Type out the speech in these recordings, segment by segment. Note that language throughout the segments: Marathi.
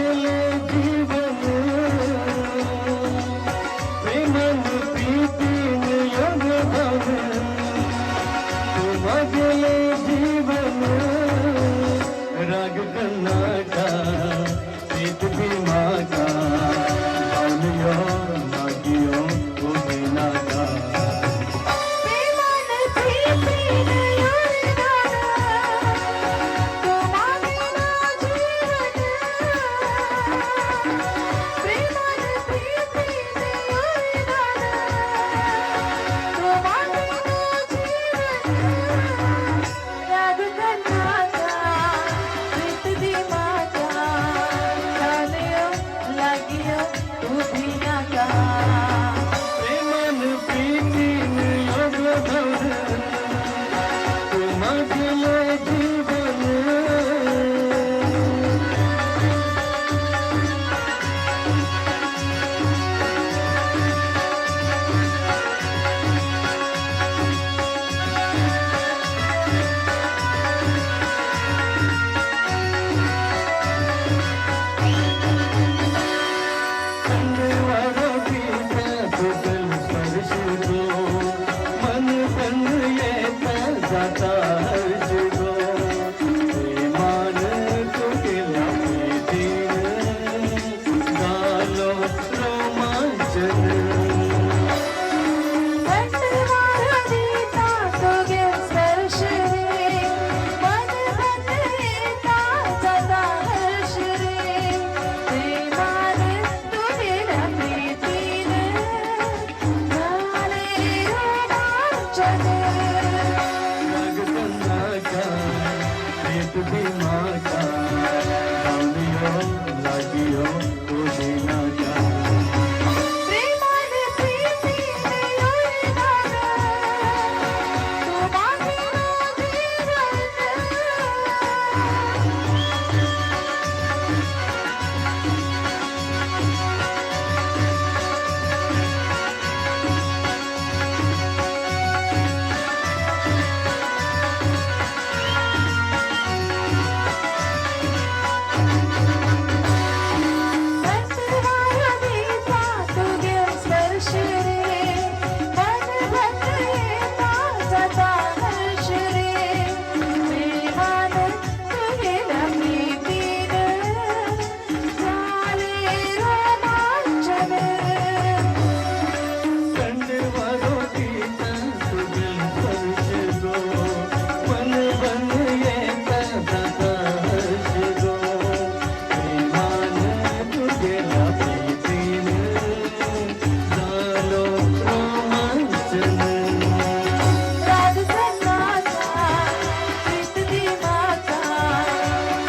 गेले जीवन प्रेमन प्रीतीन योग भाव तुम्हा गेले जीवन राग कन्नाका प्रीत भीमाका भावनियो नागियो गोविनाका प्रेमन प्रीतीन योग भाव तुम्हा गेले जीवन जाता हर्ष गो प्रेमान तू केला प्रीतीन झालो रोमांचन भीमाका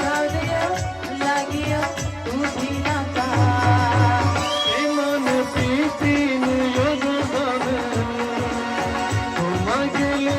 भावनियो लागियो गोविनाका प्रेमन प्रीतीन योग भाव तुम्हा गेले